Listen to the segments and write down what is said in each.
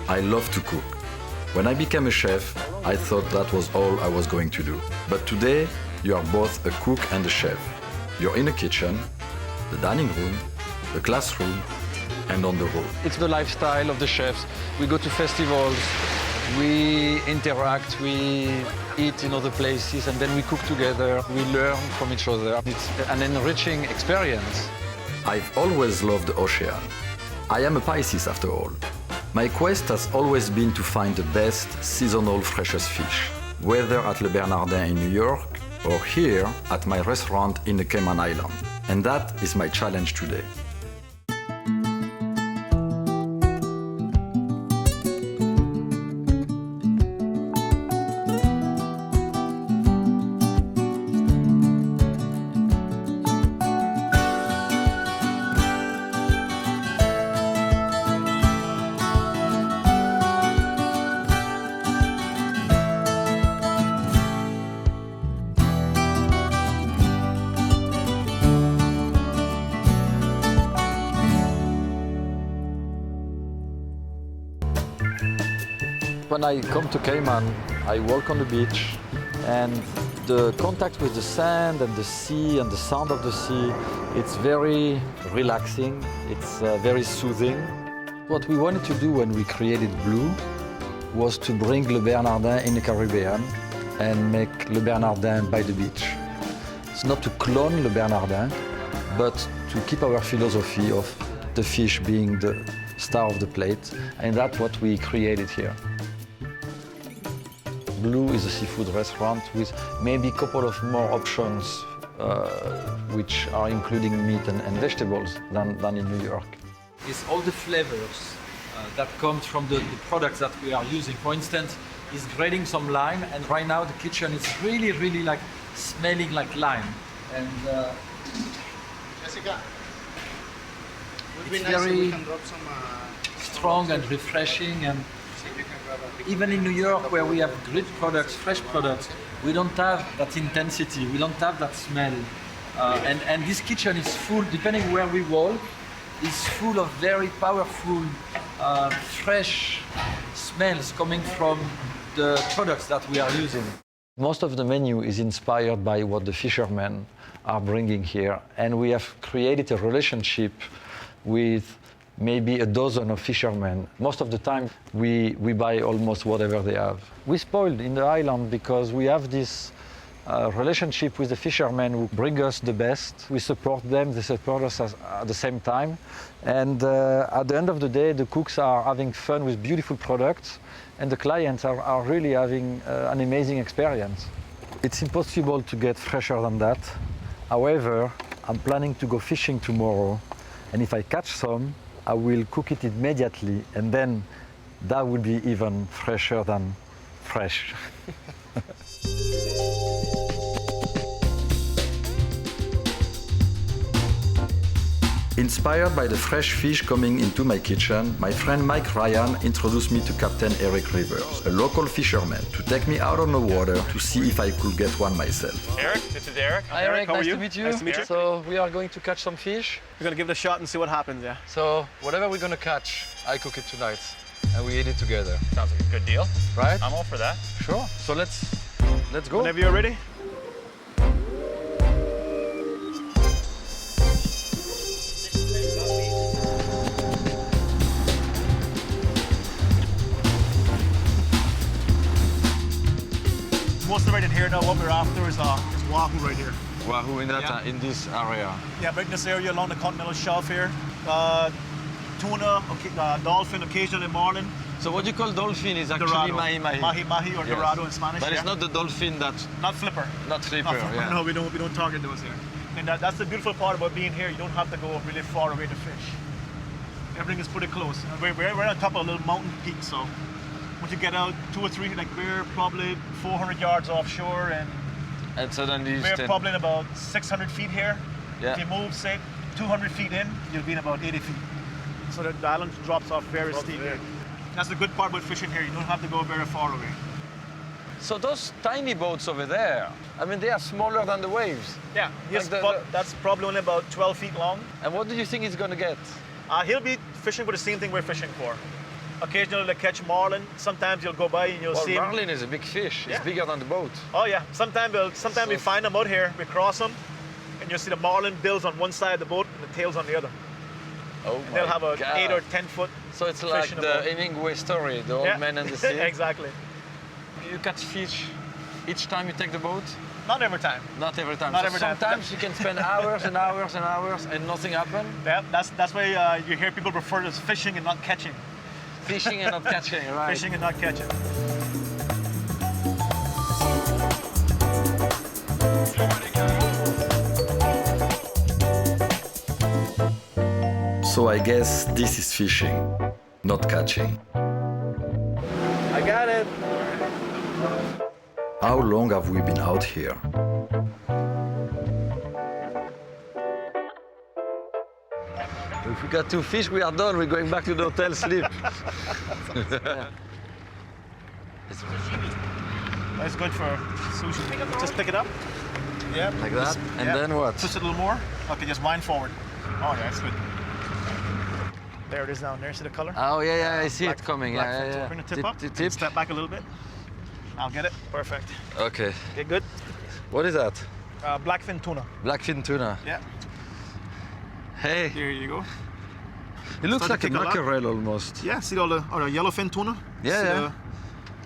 I love to cook. When I became a chef, I thought that was all I was going to do. But today, you are both a cook and a chef. You're in a kitchen, the dining room, the classroom, and on the road. It's the lifestyle of the chefs. We go to festivals, we interact, we eat in other places, and then we cook together. We learn from each other. It's an enriching experience. I've always loved the ocean. I am a Pisces after all. My quest has always been to find the best seasonal freshest fish, whether at Le Bernardin in New York or here at my restaurant in the Cayman Islands. And that is my challenge today. When I come to Cayman, I walk on the beach, and the contact with the sand and the sea and the sound of the sea, it's very relaxing, it's very soothing. What we wanted to do when we created Blue was to bring Le Bernardin in the Caribbean and make Le Bernardin by the beach. It's not to clone Le Bernardin, but to keep our philosophy of the fish being the star of the plate, and that's what we created here. Blue is a seafood restaurant with maybe a couple of more options which are including meat and vegetables than in New York. It's all the flavors that come from the products that we are using. For instance, is grating some lime, and right now the kitchen is really like smelling like lime. And Jessica, would be it's nice if we very can drop some strong and refreshing. And even in New York, where we have great products, fresh products, we don't have that intensity, we don't have that smell. And this kitchen is full, depending where we walk, is full of very powerful, fresh smells coming from the products that we are using. Most of the menu is inspired by what the fishermen are bringing here, and we have created a relationship with maybe a dozen of fishermen. Most of the time, we buy almost whatever they have. We spoiled in the island because we have this relationship with the fishermen who bring us the best. We support them, they support us at the same time. And at the end of the day, the cooks are having fun with beautiful products, and the clients are really having an amazing experience. It's impossible to get fresher than that. However, I'm planning to go fishing tomorrow, and if I catch some, I will cook it immediately, and then that will be even fresher than fresh. Inspired by the fresh fish coming into my kitchen, my friend Mike Ryan introduced me to Captain Eric Rivers, a local fisherman, to take me out on the water to see if I could get one myself. Eric, this is Eric. Hi Eric, how are nice you? to meet you. Nice to meet you. So we are going to catch some fish. We're gonna give it a shot and see what happens, yeah. So whatever we're gonna catch, I cook it tonight, and we eat it together. Sounds like a good deal. Right? I'm all for that. Sure. So let's go. Whenever you're ready. Most of right in here now, what we're after is wahoo right here. Wahoo in this area. Yeah, right in this area along the continental shelf here. Tuna, dolphin occasionally in the morning. So what you call dolphin is actually Dorado. mahi-mahi. Mahi-mahi or Yes. dorado in Spanish. But yeah. it's not the dolphin that, Not flipper. not flipper, yeah. No, we don't target those here. And that's the beautiful part about being here. You don't have to go really far away to fish. Everything is pretty close. And we're on top of a little mountain peak, so once you get out 2 or 3, like we're probably 400 yards offshore, And suddenly we're probably in about 600 feet here. Yeah. If you move, say, 200 feet in, you'll be in about 80 feet. So the island drops off very steep here. That's the good part about fishing here. You don't have to go very far away. So those tiny boats over there, I mean, they are smaller than the waves. Yeah, Like that's probably only about 12 feet long. And what do you think he's gonna get? He'll be fishing for the same thing we're fishing for. Occasionally they catch marlin. Sometimes you'll go by and you'll see 'em. marlin is a big fish. Yeah. It's bigger than the boat. Oh yeah. Sometimes we find them out here. We cross them, and you'll see the marlin bills on one side of the boat and the tails on the other. Oh And they'll have a God. 8 or 10 foot. So it's fish like in a the boat. Hemingway story, the old man and the sea. Exactly. You catch fish each time you take the boat? Not every time. Not every time. Not So every time. sometimes you can spend hours and hours and hours and nothing happen. Yeah, that's why you hear people refer to as fishing and not catching. Fishing and not catching, right? Fishing and not catching. So I guess this is fishing, not catching. I got it. How long have we been out here? If we got 2 fish, we are done. We're going back to the hotel, sleep. That's good for sushi. Just pick it up. Yeah. Like that? And then what? Twist it a little more. Okay, just wind forward. Oh yeah, that's good. There it is down there. See the color? Oh, yeah, I see it coming. Black Yeah, fin. yeah. Bring the tip up. Tip. Step back a little bit. I'll get it. Perfect. Okay. Okay, good. What is that? Blackfin tuna. Blackfin tuna. Yeah. Hey, There you go. it looks Start like to a kick a lot. mackerel almost. Yeah. See all the yellowfin tuna? Yeah, See yeah.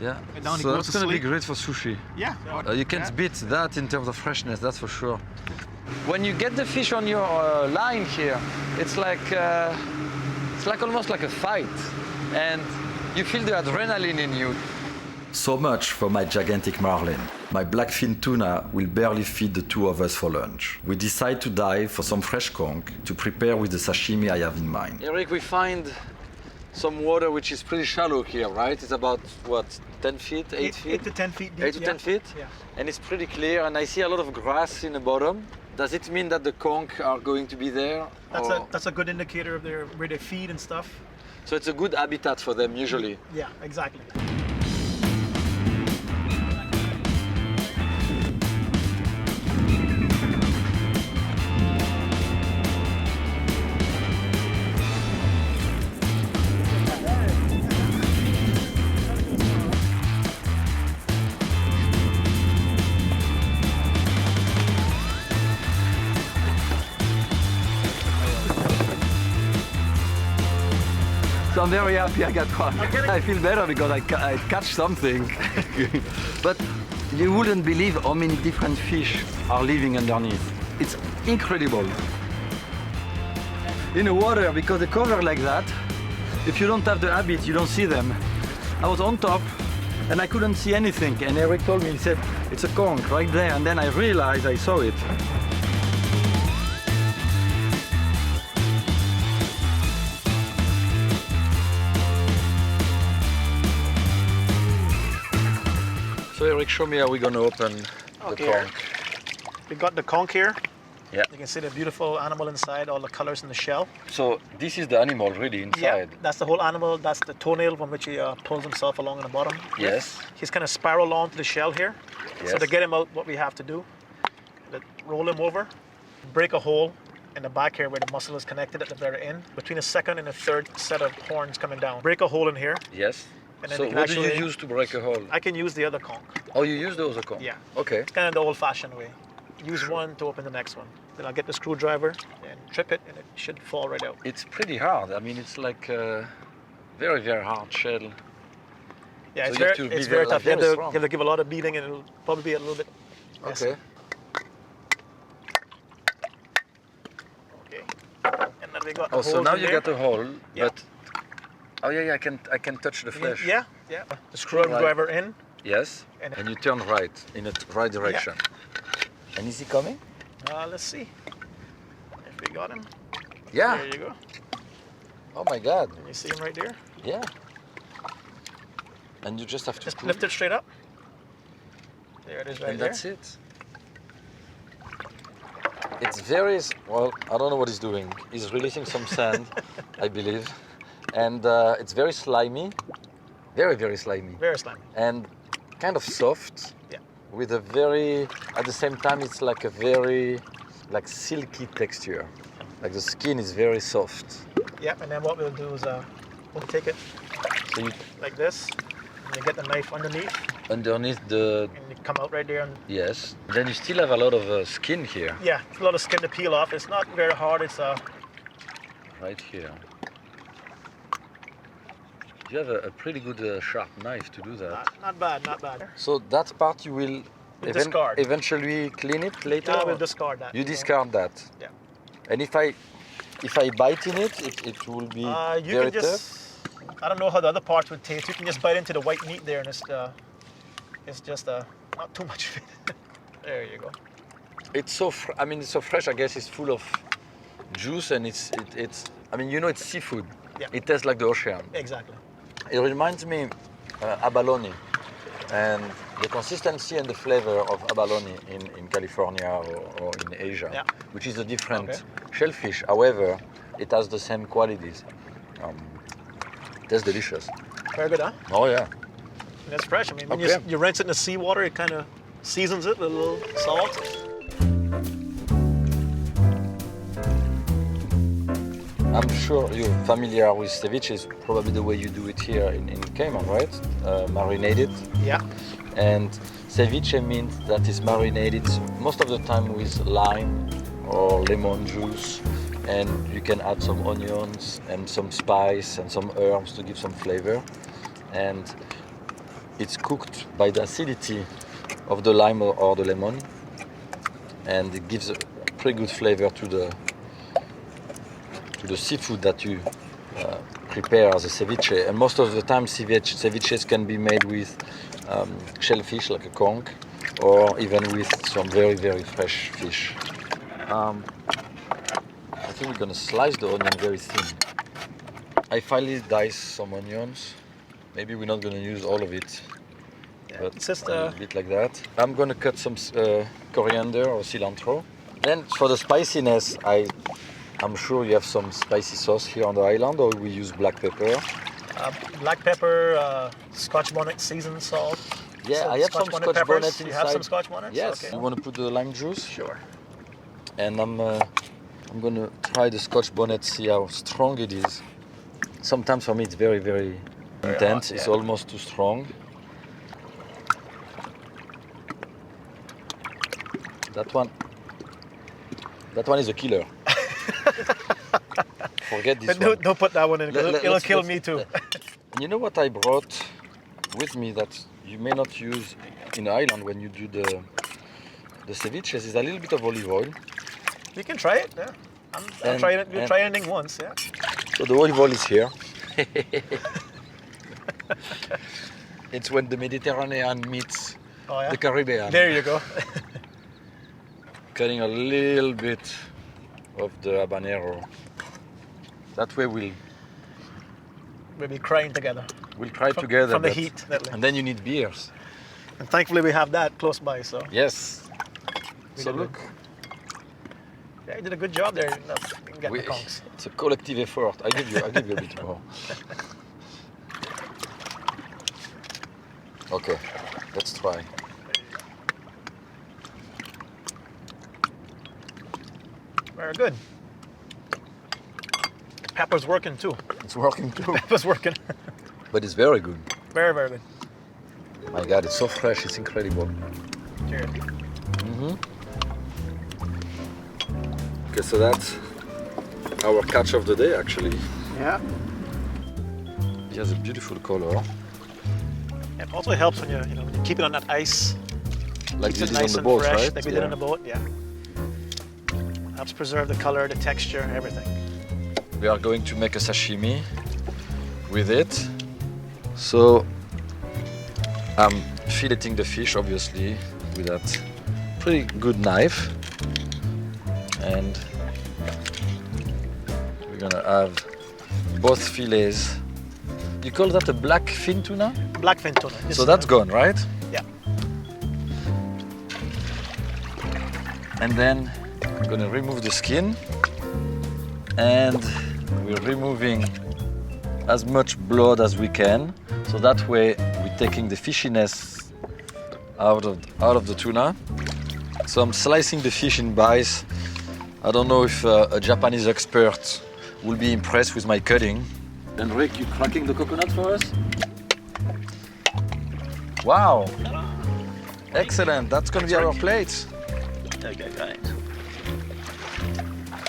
Yeah. And down he So goes that's to gonna be sleep. great for sushi. Yeah. You can't Yeah. beat that in terms of freshness, that's for sure. When you get the fish on your line here, it's like almost like a fight, and you feel the adrenaline in you. So much for my gigantic marlin. My blackfin tuna will barely feed the 2 of us for lunch. We decide to dive for some fresh conch to prepare with the sashimi I have in mind. Eric, we find some water which is pretty shallow here, right? It's about, what, 10 feet, 8 feet? 8 to 10 feet deep. 8 to 10 feet? Yeah. And it's pretty clear, and I see a lot of grass in the bottom. Does it mean that the conch are going to be there? That's a good indicator of where they feed and stuff. So it's a good habitat for them usually. Yeah, exactly. So I'm very happy I got one. I feel better because I catch something. But you wouldn't believe how many different fish are living underneath. It's incredible. In the water, because they cover like that, if you don't have the habit, you don't see them. I was on top and I couldn't see anything. And Eric told me, he said, it's a conch right there. And then I realized I saw it. So Eric, show me how we're gonna open the conch. We got the conch here. Yeah. You can see the beautiful animal inside, all the colors in the shell. So this is the animal really inside. Yeah, that's the whole animal. That's the toenail from which he pulls himself along in the bottom. Yes. He's kind of spiral onto the shell here. So Yes. to get him out, what we have to do, roll him over, break a hole in the back here where the muscle is connected at the very end, between the second and the third set of horns coming down. Break a hole in here. Yes. And then So you can what do you actually- use to break a hole? I can use the other conch. Oh, you use those conch? Yeah. Okay. It's kind of the old-fashioned way. Use one to open the next one. Then I'll get the screwdriver and trip it, and it should fall right out. It's pretty hard. I mean, it's like a very, very hard shell. Yeah, So it's you have very, to it's be very very, tough. like, You very have strong. to give a lot of beating, and it'll probably be a little bit messy. Okay. Okay. And then we got the Oh, so holes now in you there. got a hole, Yeah. but oh yeah, I can touch the flesh. Yeah, yeah. The screwdriver in. Yes. And- And you turn right in the right direction. And is he coming? Let's see if we got him. Yeah. There you go. Oh my God. You see him right there? Yeah. And you just have to Just pull, lift it straight up. There it is right and there. that's it. It's very well. I don't know what he's doing. He's releasing some sand, I believe, and it's very slimy, very, very slimy, Very slimy. and kind of soft. Yeah. With a very, at the same time, it's like a very, like silky texture. Like the skin is very soft. Yeah, and then what we'll do is we'll take it, So you like this. And you get the knife underneath, underneath the and you come out right there. And yes. Then you still have a lot of skin here. yeah, it's a lot of skin to peel off. It's not very hard. It's Right here. You have a pretty good sharp knife to do that. not bad, not bad. So that part you will Discard. eventually clean it later? Yeah, or- we'll discard that. You discard that? Yeah. And if I bite in it will be You very can just. I don't know how the other parts would taste. You can just bite into the white meat there, and it's just not too much of it. There you go. It's so it's so fresh. I guess it's full of juice, and it's it's seafood. Yeah. It tastes like the ocean. Exactly. It reminds me abalone, and the consistency and the flavor of abalone in California or in Asia, Yeah. which is a different Okay. shellfish. However, it has the same qualities. Tastes delicious. Very good, huh? Oh yeah. And it's fresh. I mean, when Okay. you rinse it in the seawater, it kind of seasons it with a little salt. I'm sure you're familiar with ceviche. It's probably the way you do it here in Cayman, right? Marinated. Yeah. And ceviche means that it's marinated most of the time with lime or lemon juice, and you can add some onions and some spice and some herbs to give some flavor. And it's cooked by the acidity of the lime or the lemon, and it gives a pretty good flavor to the seafood that you prepare as a ceviche. And most of the time ceviches can be made with shellfish like a conch, or even with some very, very fresh fish. I think we're gonna slice the onion very thin. I finally diced some onions. Maybe we're not gonna use all of it, but it's just, a little bit like that. I'm gonna cut some coriander or cilantro. Then for the spiciness, I'm sure you have some spicy sauce here on the island, or we use black pepper. Black pepper, Scotch bonnet seasoned salt. Yeah, So I have some Scotch bonnet Scotch peppers. bonnet You inside. have some Scotch bonnets? Yes. Okay. You want to put the lime juice? Sure. And I'm gonna try the Scotch bonnet, see how strong it is. Sometimes for me it's very, very intense. hot, It's yeah. almost too strong. That one is a killer. Forget this one. Don't put that one in, because it'll kill let's- me too. And you know what I brought with me that you may not use in the island when you do the ceviches is a little bit of olive oil. You can try it, yeah. I'll And- try it. You'll and- try anything once, yeah. So the olive oil is here. It's when the Mediterranean meets Oh yeah. the Caribbean. There you go. Cutting a little bit of the habanero. That way we'll We'll be crying together. try together. from the but- heat, definitely. And then you need beers. And thankfully we have that close by, so Yes. We So did look, yeah, you did a good job there. You can get the conchs. it's a collective effort. I give you a bit more. Okay, let's try. Very good. Pepper's working too. It's working too. Pepper's working. But it's very good. Very, very good. My God, it's so fresh. It's incredible. Cheers. Okay, so that's our catch of the day, actually. Yeah. It has a beautiful color, It also helps when when you keep it on that ice. like Keeps you it did on nice the and boat, fresh, right? like we did on the boat. Yeah. Helps preserve the color, the texture, everything. We are going to make a sashimi with it. So I'm filleting the fish, obviously, with that pretty good knife. And we're gonna have both fillets. You call that a black fin tuna? Blackfin tuna. So that's gone, right? Yeah. And then I'm gonna remove the skin, and we're removing as much blood as we can, so that way we're taking the fishiness out of the tuna. So I'm slicing the fish in bites. I don't know if a Japanese expert will be impressed with my cutting, Enrique, you cracking the coconut for us? Wow! Excellent, that's gonna be our plate. Okay, right.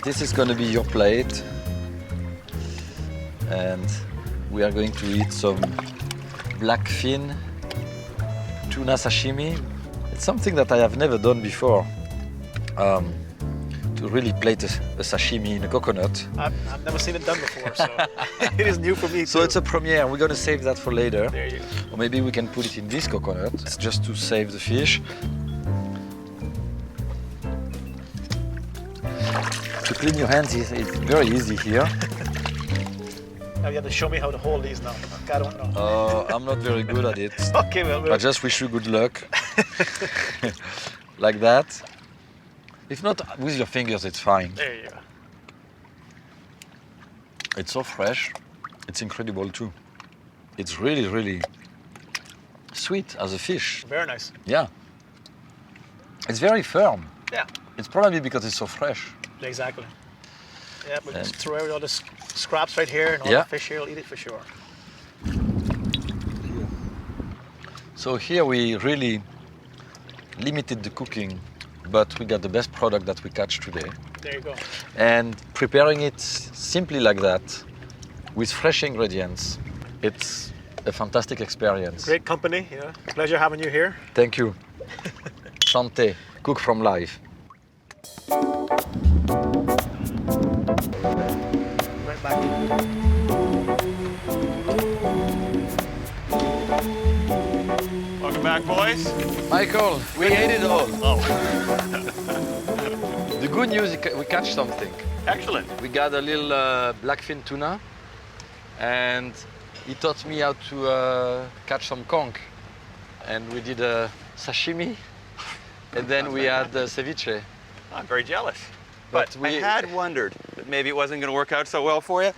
This is gonna be your plate. And we are going to eat some blackfin tuna sashimi. It's something that I have never done before. To really plate a sashimi in a coconut. I've never seen it done before, so it is new for me. So too. it's a premiere. We're gonna save that for later. There you go. Or maybe we can put it in this coconut. It's just to save the fish. To clean your hands is very easy here. Now you have to show me how to hold these now. I don't know. I'm not very good at it. Okay, well, I just wish you good luck. Like that. If not, with your fingers, it's fine. there you go. It's so fresh. It's incredible too. It's really, really sweet as a fish. Very nice. Yeah. It's very firm. Yeah, It's probably because it's so fresh. exactly. Yeah, but just throw away all the scraps right here and all Yeah. the fish here will eat it for sure. So here we really limited the cooking, but we got the best product that we catch today. There you go. And preparing it simply like that, with fresh ingredients, it's a fantastic experience. Great company, you know. Pleasure having you here. Thank you. Santé, cook from life. Right back. Welcome back, boys. Michael, we ate it all. Oh, The good news is we catch something. excellent. We got a little blackfin tuna, and he taught me how to catch some conch. And we did a sashimi, and then we had ceviche. I'm very jealous. But But I had wondered that maybe it wasn't going to work out so well for you.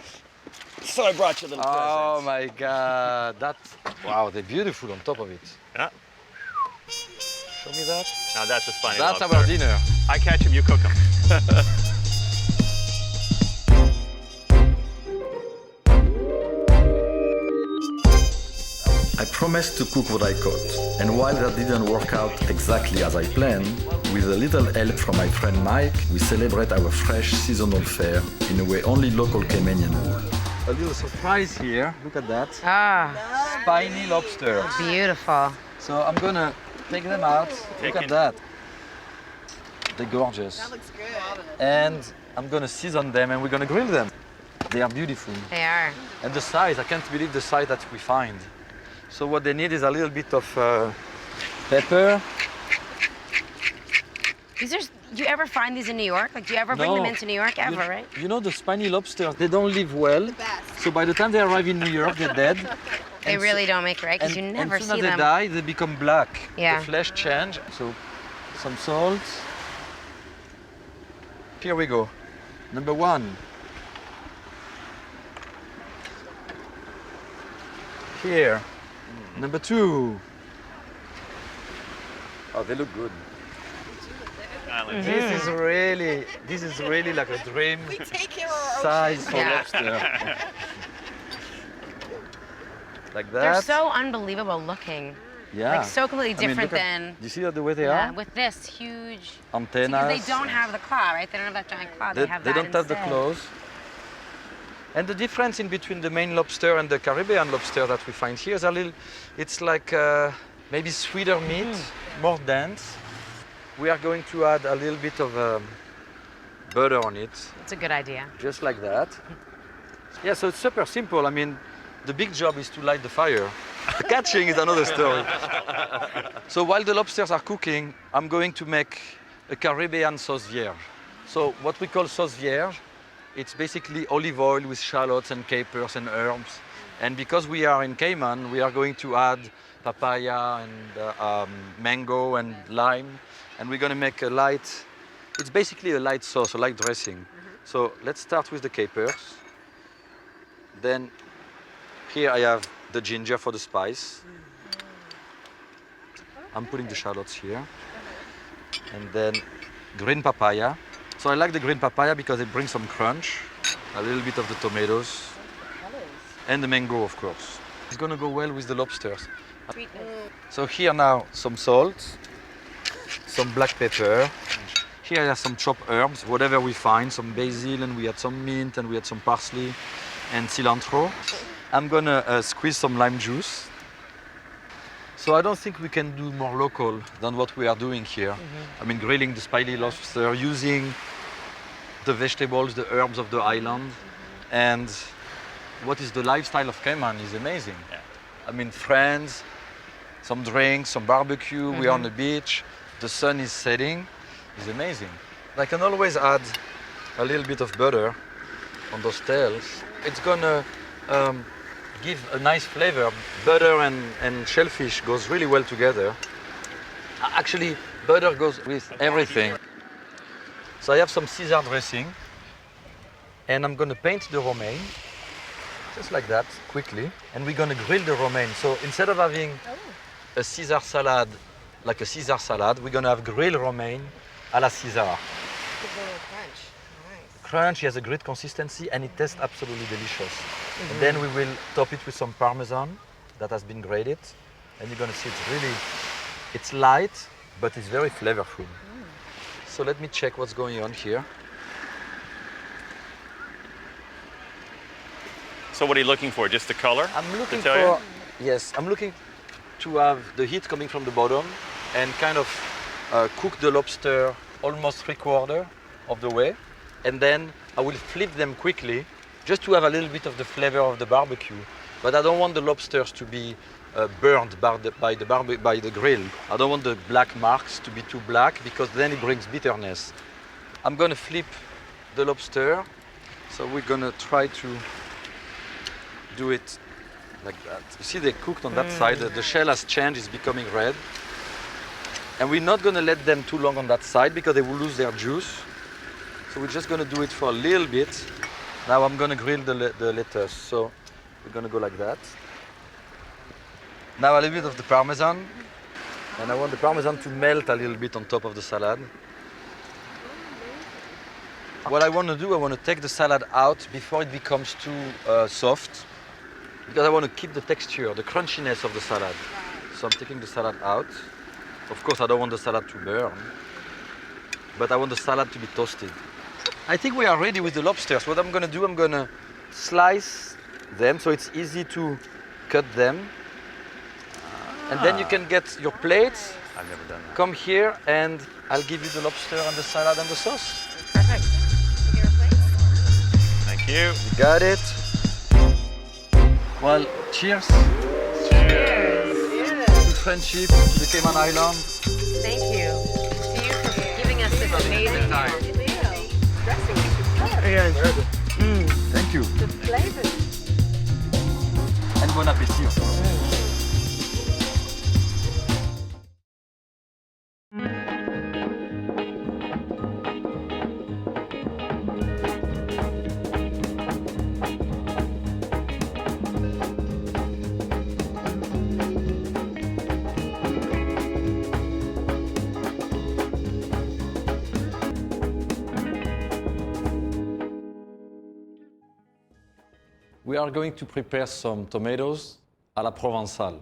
So I brought you a little Oh present. my God, wow, they're beautiful on top of it. Yeah. Show me that. Now that's a spiny That's lobster. our dinner. I catch them, you cook them. I promised to cook what I caught, and while that didn't work out exactly as I planned, with a little help from my friend Mike, we celebrate our fresh seasonal fare in a way only local Caymanian would. A little surprise here. Look at that. Ah, Spiny lobster. beautiful. So I'm gonna take them out. Look at that. They're gorgeous. That looks good. And I'm gonna season them and we're gonna grill them. They are beautiful. They are. And the size, I can't believe the size that we find. So what they need is a little bit of pepper. These are. Do you ever find these in New York? Like, do you ever bring them No. into New York ever? Right? You know the spiny lobsters, they don't live well. Best. So by the time they arrive in New York, they're dead. They And really don't make it right because you and never soon as see they them. die, they become black. Yeah. The flesh change. So some salt. Here we go. Number one. Here. Number two. Oh, they look good. This is really like a dream We take care of our size for Yeah. lobster. Like that. They're so unbelievable looking. Yeah. Like so completely I mean, different look at- than. Do you see that the way they Yeah, are? with this huge. Antennas. Because they don't have the claw, right? They don't have that giant claw. They, have They that don't have the instead. claws. And the difference in between the Maine lobster and the Caribbean lobster that we find here is a little, it's like maybe sweeter meat, more dense. We are going to add a little bit of butter on it, It's a good idea. just like that. Yeah, so it's super simple. I mean, the big job is to light the fire. Catching is another story. So while the lobsters are cooking, I'm going to make a Caribbean sauce vierge. So what we call sauce vierge, it's basically olive oil with shallots and capers and herbs. And because we are in Cayman, we are going to add papaya and mango and lime. And we're going to make a light, it's basically a light sauce, a light dressing. So let's start with the capers. Then here I have the ginger for the spice. I'm putting the shallots here. And then green papaya. So I like the green papaya because it brings some crunch. A little bit of the tomatoes. And the mango, of course. It's gonna go well with the lobsters. So here now, some salt, some black pepper. Here I have some chopped herbs, whatever we find, some basil, and we had some mint, and we had some parsley, and cilantro. I'm gonna squeeze some lime juice. So I don't think we can do more local than what we are doing here. I mean, grilling the spiny lobster, using the vegetables, the herbs of the island, and what is the lifestyle of Cayman is amazing. Yeah. I mean, friends, some drinks, some barbecue, we're on the beach, the sun is setting, it's amazing. I can always add a little bit of butter on those tails. It's gonna give a nice flavor. Butter and shellfish goes really well together. Actually, butter goes with everything. So I have some Caesar dressing, and I'm gonna paint the romaine, just like that, quickly. And we're gonna grill the romaine. So instead of having a Caesar salad, like a Caesar salad, we're gonna have grilled romaine a la Caesar. Crunch, has a great consistency, and it tastes absolutely delicious. And then we will top it with some Parmesan that has been grated. And you're gonna see it's light, but it's very flavorful. So let me check what's going on here. So what are you looking for? Just the color? I'm looking tell you? yes, I'm looking to have the heat coming from the bottom and kind of cook the lobster almost 3/4 of the way. And then I will flip them quickly just to have a little bit of the flavor of the barbecue. But I don't want the lobsters to be burned by the grill. I don't want the black marks to be too black because then it brings bitterness. I'm gonna flip the lobster. So we're gonna try to do it like that. You see they cooked on that side. The shell has changed, it's becoming red. And we're not gonna let them too long on that side because they will lose their juice. So we're just gonna do it for a little bit. Now I'm gonna grill the lettuce. So we're gonna go like that. Now a little bit of the Parmesan. And I want the Parmesan to melt a little bit on top of the salad. What I wanna do, I wanna take the salad out before it becomes too soft. Because I wanna keep the texture, the crunchiness of the salad. So I'm taking the salad out. Of course, I don't want the salad to burn, but I want the salad to be toasted. I think we are ready with the lobsters. What I'm gonna do, I'm gonna slice them so it's easy to cut them. And then you can get your plates. I've never done that. Come here and I'll give you the lobster and the salad and the sauce. Perfect. Thank you. You got it. Well, cheers. Cheers. To friendship, to the Cayman Islands. Thank you. To you for giving us this amazing time. Thank you. The flavors. And bon appétit, of course. We are going to prepare some tomatoes à la Provençale.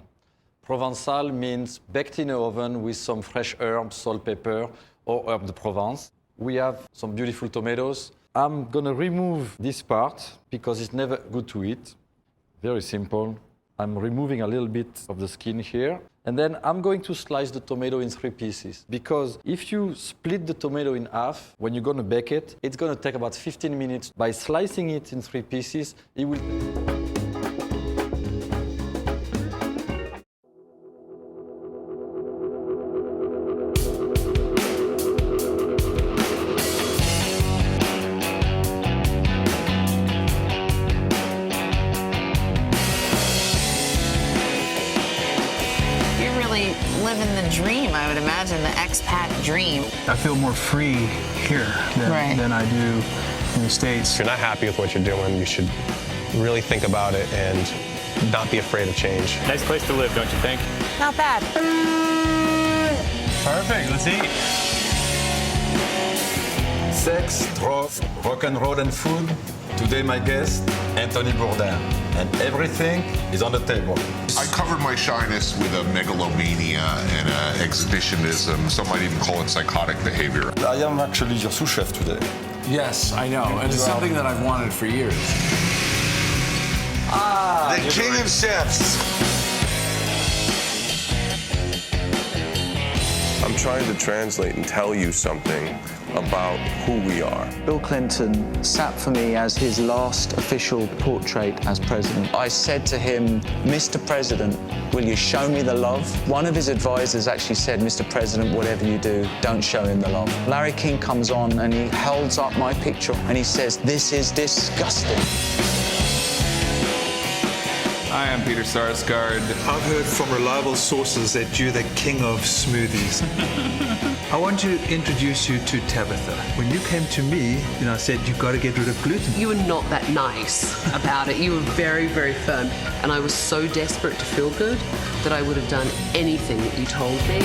Provençal means baked in the oven with some fresh herbs, salt, pepper, or herb de Provence. We have some beautiful tomatoes. I'm gonna remove this part because it's never good to eat. Very simple. I'm removing a little bit of the skin here. And then I'm going to slice the tomato in 3 pieces. Because if you split the tomato in half, when you're gonna bake it, it's gonna take about 15 minutes. By slicing it in 3 pieces, it will... Living the dream, I would imagine, the expat dream. I feel more free here than I do in the States. If you're not happy with what you're doing, you should really think about it and not be afraid of change. Nice place to live, don't you think? Not bad. Perfect, let's eat. Sex, drugs, rock and roll and food, Today my guest, Anthony Bourdain, and everything is on the table. I covered my shyness with a megalomania and exhibitionism. Some might even call it psychotic behavior. I am actually your sous chef today. Yes, I know, and it's something that I've wanted for years. The king of chefs. I'm trying to translate and tell you something about who we are. Bill Clinton sat for me as his last official portrait as president. I said to him, Mr. President, will you show me the love? One of his advisors actually said, Mr. President, whatever you do, don't show him the love. Larry King comes on and he holds up my picture and he says, this is disgusting. Hi, I'm Peter Sarsgaard. I've heard from reliable sources that you're the king of smoothies. I want to introduce you to Tabitha. When you came to me, I said, you've got to get rid of gluten. You were not that nice about it. You were very, very firm. And I was so desperate to feel good that I would have done anything that you told me.